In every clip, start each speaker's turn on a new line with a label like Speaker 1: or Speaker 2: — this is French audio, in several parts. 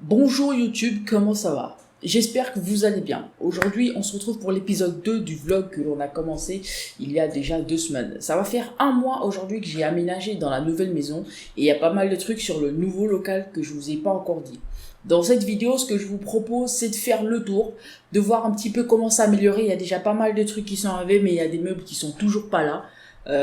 Speaker 1: Bonjour YouTube, comment ça va? J'espère que vous allez bien. Aujourd'hui, on se retrouve pour l'épisode 2 du vlog que l'on a commencé il y a déjà 2 semaines. Ça va faire un mois aujourd'hui que j'ai aménagé dans la nouvelle maison et il y a pas mal de trucs sur le nouveau local que je vous ai pas encore dit. Dans cette vidéo, ce que je vous propose, c'est de faire le tour, de voir un petit peu comment s'améliorer. Il y a déjà pas mal de trucs qui sont arrivés, mais il y a des meubles qui sont toujours pas là.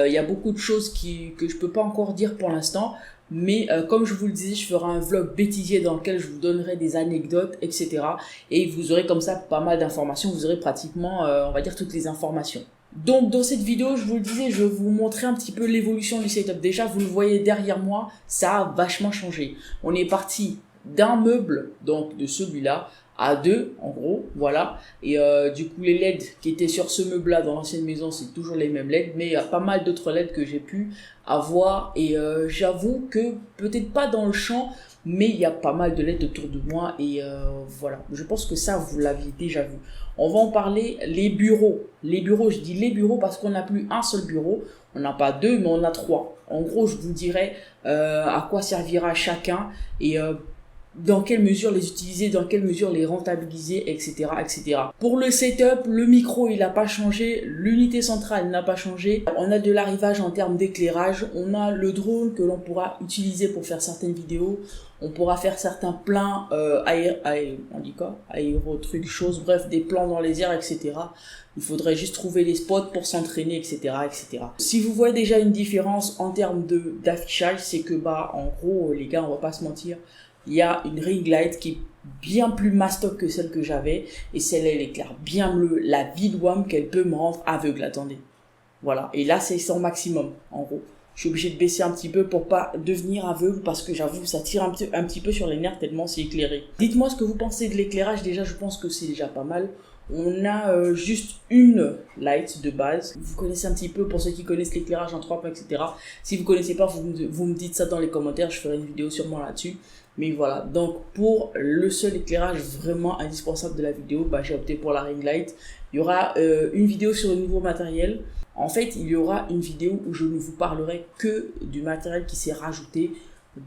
Speaker 1: Il y a beaucoup de choses que je peux pas encore dire pour l'instant. Mais comme je vous le disais, je ferai un vlog bêtisier dans lequel je vous donnerai des anecdotes, etc. Et vous aurez comme ça pas mal d'informations. Vous aurez pratiquement, on va dire, toutes les informations. Donc dans cette vidéo, je vous le disais, je vais vous montrer un petit peu l'évolution du setup. Déjà, vous le voyez derrière moi, ça a vachement changé. On est parti d'un meuble, donc de celui-là, à deux, en gros, voilà. Et du coup, les LED qui étaient sur ce meuble-là dans l'ancienne maison, c'est toujours les mêmes LED, mais il y a pas mal d'autres LED que j'ai pu avoir. Et j'avoue que peut-être pas dans le champ, mais il y a pas mal de LED autour de moi. Et voilà, je pense que ça, vous l'aviez déjà vu. On va en parler, les bureaux. Les bureaux, je dis les bureaux parce qu'on n'a plus un seul bureau. On n'a pas deux, mais on a trois. En gros, je vous dirai à quoi servira chacun et dans quelle mesure les utiliser, dans quelle mesure les rentabiliser, etc., etc. Pour le setup, le micro, il n'a pas changé, l'unité centrale n'a pas changé. On a de l'arrivage en termes d'éclairage, on a le drone que l'on pourra utiliser pour faire certaines vidéos, on pourra faire certains plans aéro-trucs, choses, bref, des plans dans les airs, etc. Il faudrait juste trouver les spots pour s'entraîner, etc., etc. Si vous voyez déjà une différence en termes d'affichage, c'est que, en gros, les gars, on va pas se mentir, il y a une ring light qui est bien plus mastoc que celle que j'avais. Et celle-là, elle éclaire bien mieux la VidWAM qu'elle peut me rendre aveugle. Attendez. Voilà. Et là, c'est son maximum, en gros. Je suis obligé de baisser un petit peu pour pas devenir aveugle parce que j'avoue, ça tire un petit peu sur les nerfs tellement c'est éclairé. Dites-moi ce que vous pensez de l'éclairage. Déjà, je pense que c'est déjà pas mal. On a juste une light de base. Vous connaissez un petit peu pour ceux qui connaissent l'éclairage en 3 points, etc. Si vous connaissez pas, vous me dites ça dans les commentaires. Je ferai une vidéo sûrement là-dessus. Mais voilà, donc pour le seul éclairage vraiment indispensable de la vidéo, j'ai opté pour la ring light. Il y aura une vidéo sur le nouveau matériel. En fait, il y aura une vidéo où je ne vous parlerai que du matériel qui s'est rajouté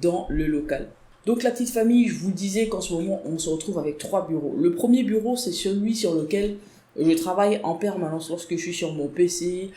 Speaker 1: dans le local. Donc la petite famille, je vous disais qu'en ce moment, on se retrouve avec 3 bureaux. Le premier bureau, c'est celui sur lequel je travaille en permanence lorsque je suis sur mon PC,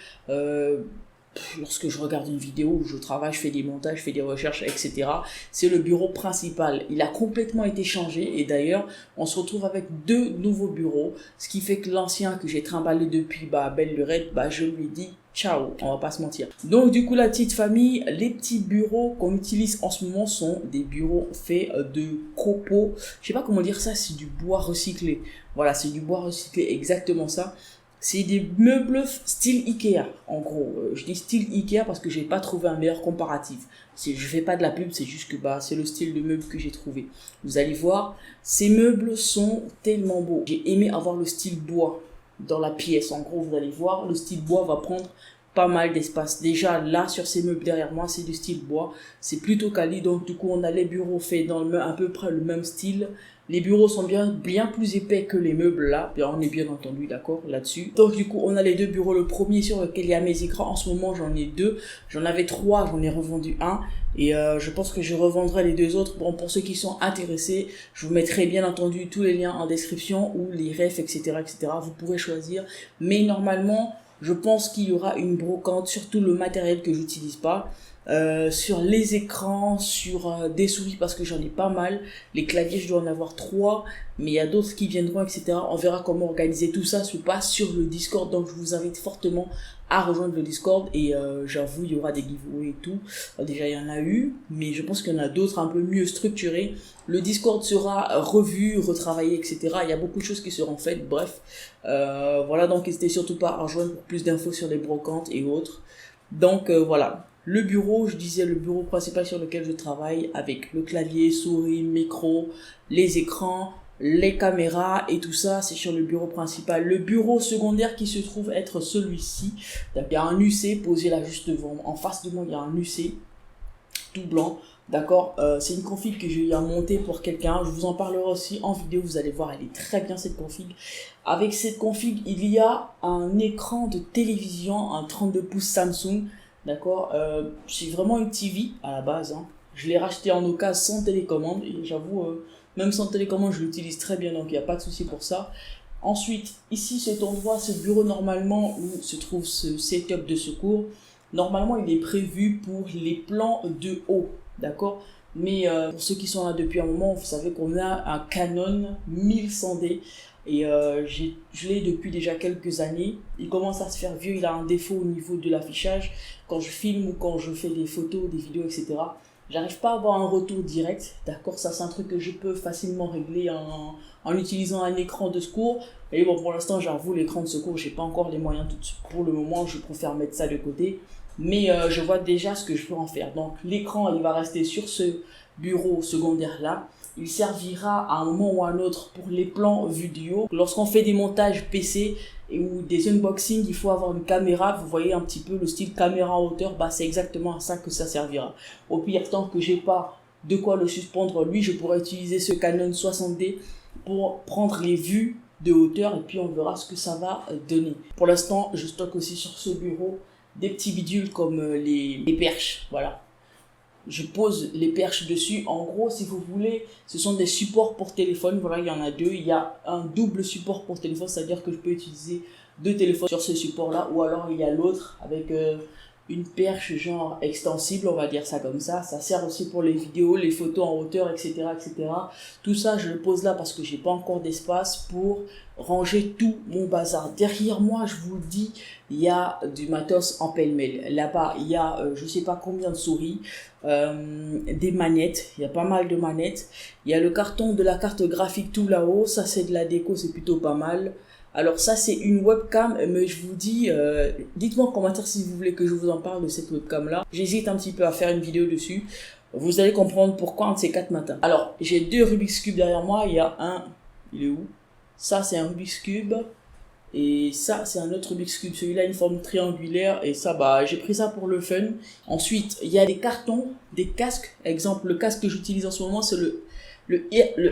Speaker 1: lorsque je regarde une vidéo où je travaille, je fais des montages, je fais des recherches, etc. C'est le bureau principal. Il a complètement été changé et d'ailleurs, on se retrouve avec 2 nouveaux bureaux, ce qui fait que l'ancien que j'ai trimballé depuis belle lurette, je lui dis ciao, on va pas se mentir. Donc du coup, la petite famille, les petits bureaux qu'on utilise en ce moment sont des bureaux faits de copeaux. Je sais pas comment dire ça, c'est du bois recyclé. Voilà, c'est du bois recyclé, exactement ça. C'est des meubles style Ikea, en gros. Je dis style Ikea parce que j'ai pas trouvé un meilleur comparatif. Je fais pas de la pub, c'est juste que c'est le style de meuble que j'ai trouvé. Vous allez voir, ces meubles sont tellement beaux. J'ai aimé avoir le style bois dans la pièce. En gros, vous allez voir, le style bois va prendre pas mal d'espace. Déjà, là, sur ces meubles derrière moi, c'est du style bois. C'est plutôt quali. Donc, du coup, on a les bureaux faits dans à peu près le même style. Les bureaux sont bien plus épais que les meubles là. On est bien entendu d'accord là-dessus. Donc, du coup, on a les 2 bureaux. Le premier sur lequel il y a mes écrans. En ce moment, j'en ai 2. J'en avais 3. J'en ai revendu un. Et je pense que je revendrai les 2 autres. Bon, pour ceux qui sont intéressés, je vous mettrai bien entendu tous les liens en description ou les refs, etc., etc. Vous pourrez choisir. Mais normalement, je pense qu'il y aura une brocante sur tout le matériel que j'utilise pas. Sur les écrans, sur des souris parce que j'en ai pas mal. Les claviers, je dois en avoir 3, mais il y a d'autres qui viendront, etc. On verra comment organiser tout ça sur le Discord. Donc je vous invite fortement à rejoindre le Discord et j'avoue, il y aura des giveaways et tout. Déjà, il y en a eu, mais je pense qu'il y en a d'autres un peu mieux structurés. Le Discord sera revu, retravaillé, etc. Il y a beaucoup de choses qui seront faites, bref. Voilà, donc n'hésitez surtout pas à rejoindre pour plus d'infos sur les brocantes et autres. Donc voilà. Le bureau, je disais le bureau principal sur lequel je travaille avec le clavier, souris, micro, les écrans, les caméras et tout ça, c'est sur le bureau principal. Le bureau secondaire qui se trouve être celui-ci. Il y a un UC posé là juste devant. En face de moi, il y a un UC tout blanc. D'accord, c'est une config que j'ai montée pour quelqu'un. Je vous en parlerai aussi en vidéo. Vous allez voir, elle est très bien cette config. Avec cette config, il y a un écran de télévision, un 32 pouces Samsung. D'accord, c'est vraiment une TV à la base. Je l'ai racheté en occasion sans télécommande et j'avoue, Même sans télécommande, je l'utilise très bien, donc il n'y a pas de souci pour ça. Ensuite, ici, cet endroit, ce bureau normalement où se trouve ce setup de secours, normalement, il est prévu pour les plans de haut, d'accord? Mais pour ceux qui sont là depuis un moment, vous savez qu'on a un Canon 1100D et je l'ai depuis déjà quelques années. Il commence à se faire vieux, il a un défaut au niveau de l'affichage. Quand je filme ou quand je fais des photos, des vidéos, etc., j'arrive pas à avoir un retour direct, d'accord? Ça, c'est un truc que je peux facilement régler en utilisant un écran de secours. Et bon, pour l'instant, j'avoue, l'écran de secours, j'ai pas encore les moyens tout de suite. Pour le moment, je préfère mettre ça de côté. Mais je vois déjà ce que je peux en faire. Donc, l'écran, il va rester sur ce bureau secondaire-là. Il servira à un moment ou à un autre pour les plans vidéo. Lorsqu'on fait des montages PC ou des unboxings, il faut avoir une caméra. Vous voyez un petit peu le style caméra en hauteur. Bah, c'est exactement à ça que ça servira. Au pire, tant que j'ai pas de quoi le suspendre, lui, je pourrais utiliser ce Canon 60D pour prendre les vues de hauteur et puis on verra ce que ça va donner. Pour l'instant, je stocke aussi sur ce bureau des petits bidules comme les perches, voilà. Je pose les perches dessus. En gros, si vous voulez, ce sont des supports pour téléphone. Voilà, il y en a deux. Il y a un double support pour téléphone, c'est-à-dire que je peux utiliser deux téléphones sur ce support-là. Ou alors, il y a l'autre avec une perche genre extensible, on va dire ça comme ça. Ça sert aussi pour les vidéos, les photos en hauteur, etc., etc. Tout ça, je le pose là parce que j'ai pas encore d'espace pour ranger tout mon bazar. Derrière moi, je vous le dis, il y a du matos en pêle-mêle. Là-bas, il y a je sais pas combien de souris, des manettes. Il y a pas mal de manettes. Il y a le carton de la carte graphique tout là-haut. Ça, c'est de la déco, c'est plutôt pas mal. Alors ça, c'est une webcam, mais je vous dis, dites-moi en commentaire si vous voulez que je vous en parle de cette webcam-là. J'hésite un petit peu à faire une vidéo dessus. Vous allez comprendre pourquoi un de ces 4 matins. Alors, j'ai deux Rubik's Cube derrière moi. Il y a un, il est où? Ça, c'est un Rubik's Cube. Et ça, c'est un autre Rubik's Cube. Celui-là a une forme triangulaire. Et ça, bah, j'ai pris ça pour le fun. Ensuite, il y a des cartons, des casques. Exemple, le casque que j'utilise en ce moment, c'est le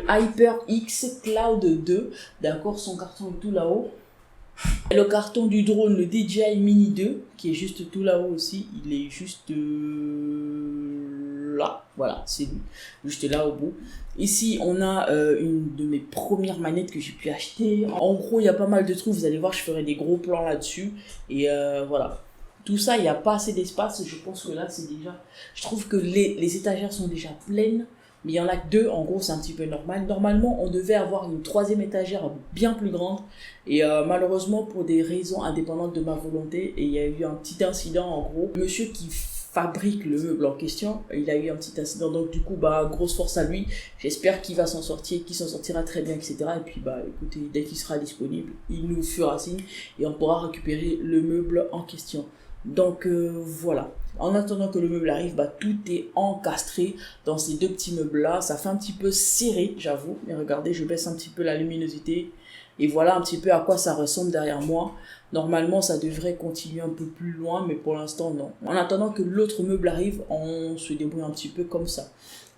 Speaker 1: HyperX Cloud 2, d'accord, son carton est tout là-haut. Le carton du drone, le DJI Mini 2, qui est juste tout là-haut aussi, il est juste là, voilà, c'est lui, juste là au bout. Ici, on a une de mes premières manettes que j'ai pu acheter. En gros, il y a pas mal de trucs, vous allez voir, je ferai des gros plans là-dessus, et voilà. Tout ça, il n'y a pas assez d'espace, je pense que là, c'est déjà... Je trouve que les étagères sont déjà pleines. Mais il y en a que deux, en gros c'est un petit peu normal. Normalement on devait avoir une troisième étagère bien plus grande et malheureusement pour des raisons indépendantes de ma volonté, et il y a eu un petit incident en gros. Le monsieur qui fabrique le meuble en question, il a eu un petit incident, donc du coup bah grosse force à lui. J'espère qu'il va s'en sortir, qu'il s'en sortira très bien, etc. Et puis bah écoutez, dès qu'il sera disponible, il nous fera signe et on pourra récupérer le meuble en question. Donc voilà. En attendant que le meuble arrive, bah, tout est encastré dans ces deux petits meubles là. Ça fait un petit peu serré, j'avoue. Mais regardez, je baisse un petit peu la luminosité. Et voilà un petit peu à quoi ça ressemble derrière moi. Normalement, ça devrait continuer un peu plus loin, mais pour l'instant, non. En attendant que l'autre meuble arrive, on se débrouille un petit peu comme ça.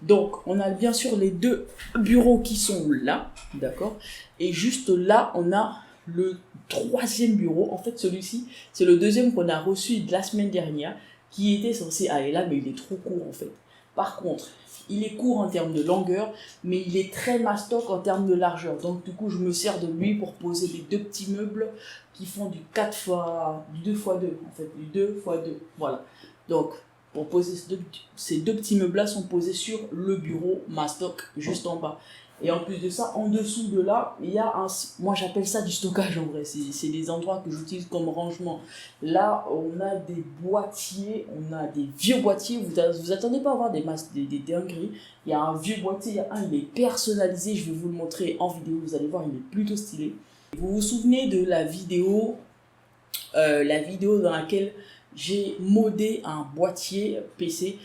Speaker 1: Donc, on a bien sûr les deux bureaux qui sont là, d'accord? Et juste là, on a le troisième bureau. En fait, celui-ci, c'est le deuxième qu'on a reçu de la semaine dernière, qui était censé aller là, mais il est trop court en fait. Par contre, il est court en termes de longueur, mais il est très mastoc en termes de largeur. Donc du coup, je me sers de lui pour poser les deux petits meubles qui font du 2x2 en fait, du 2x2. Voilà. Donc, pour poser ces deux petits meubles-là sont posés sur le bureau mastoc juste en bas. Et en plus de ça, en dessous de là, il y a moi j'appelle ça du stockage en vrai, c'est des endroits que j'utilise comme rangement. Là, on a des boîtiers, on a des vieux boîtiers, vous attendez pas à voir des dingueries. Il y a un vieux boîtier, il est personnalisé, je vais vous le montrer en vidéo, vous allez voir, il est plutôt stylé. Vous vous souvenez de la vidéo dans laquelle j'ai modé un boîtier PC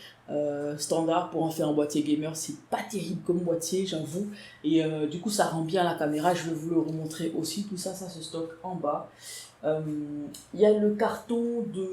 Speaker 1: standard pour en faire un boîtier gamer. C'est pas terrible comme boîtier, j'avoue, et du coup ça rend bien la caméra. Je vais vous le remontrer aussi. Tout ça, ça se stocke en bas. Il y a le carton de...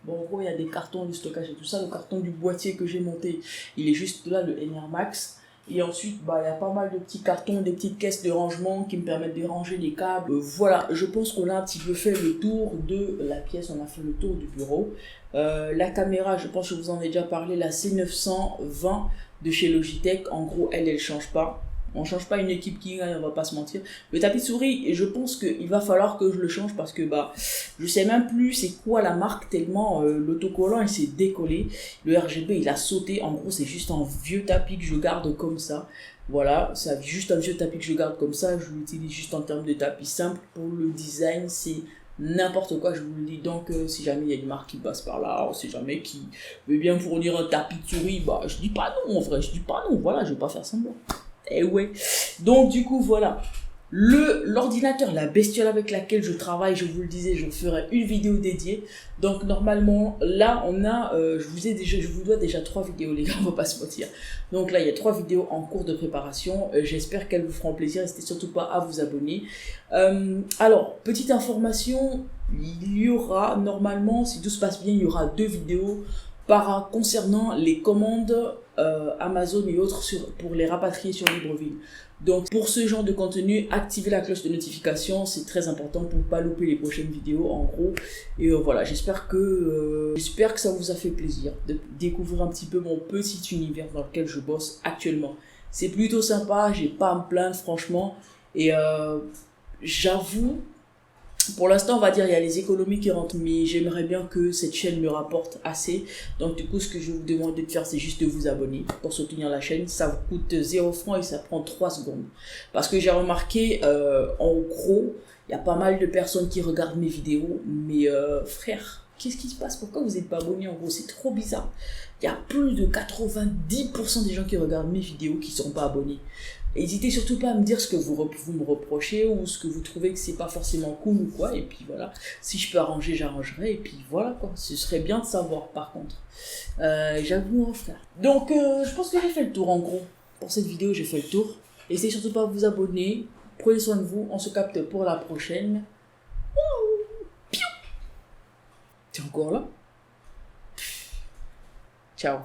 Speaker 1: Bon, en gros, il y a des cartons de stockage et tout ça. Le carton du boîtier que j'ai monté, il est juste là, le NR Max. Et ensuite, bah, il y a pas mal de petits cartons, des petites caisses de rangement qui me permettent de ranger les câbles. Voilà, je pense qu'on a un petit peu fait le tour de la pièce, on a fait le tour du bureau. La caméra, je pense que je vous en ai déjà parlé, la C920 de chez Logitech. En gros, elle change pas. On change pas une équipe qui gagne, on va pas se mentir. Le tapis de souris, je pense qu'il va falloir que je le change parce que bah je sais même plus c'est quoi la marque tellement l'autocollant il s'est décollé. Le RGB il a sauté. En gros c'est juste un vieux tapis que je garde comme ça. Voilà, c'est juste un vieux tapis que je garde comme ça. Je l'utilise juste en termes de tapis simple. Pour le design c'est n'importe quoi, je vous le dis. Donc si jamais il y a une marque qui passe par là, on sait jamais qui veut bien fournir un tapis de souris, bah je dis pas non en vrai, je dis pas non, voilà, je vais pas faire semblant. Eh ouais. Donc du coup voilà. L'ordinateur, la bestiole avec laquelle je travaille, je vous le disais, je ferai une vidéo dédiée. Donc normalement, là on a, je vous dois déjà 3 vidéos les gars, on va pas se mentir. Donc là il y a 3 vidéos en cours de préparation. J'espère qu'elles vous feront plaisir. N'hésitez surtout pas à vous abonner. Alors petite information, il y aura normalement, si tout se passe bien, il y aura 2 vidéos concernant les commandes Amazon et autres pour les rapatrier sur Libreville. Donc pour ce genre de contenu, activez la cloche de notification, c'est très important pour ne pas louper les prochaines vidéos en gros. Et voilà, j'espère que ça vous a fait plaisir de découvrir un petit peu mon petit univers dans lequel je bosse actuellement. C'est plutôt sympa, j'ai pas à me plaindre franchement. Et j'avoue, pour l'instant, on va dire il y a les économies qui rentrent, mais j'aimerais bien que cette chaîne me rapporte assez. Donc du coup, ce que je vous demande de faire, c'est juste de vous abonner pour soutenir la chaîne. Ça vous coûte 0 francs et ça prend 3 secondes. Parce que j'ai remarqué, en gros, il y a pas mal de personnes qui regardent mes vidéos, mais frère, qu'est-ce qui se passe? Pourquoi vous n'êtes pas abonné? En gros, c'est trop bizarre. Il y a plus de 90% des gens qui regardent mes vidéos qui ne sont pas abonnés. N'hésitez surtout pas à me dire ce que vous me reprochez ou ce que vous trouvez que c'est pas forcément cool ou quoi. Et puis voilà, si je peux arranger, j'arrangerai. Et puis voilà quoi, ce serait bien de savoir par contre. J'avoue mon frère. Donc je pense que j'ai fait le tour en gros. Pour cette vidéo, j'ai fait le tour. N'hésitez surtout pas à vous abonner. Prenez soin de vous, on se capte pour la prochaine. T'es encore là? Ciao.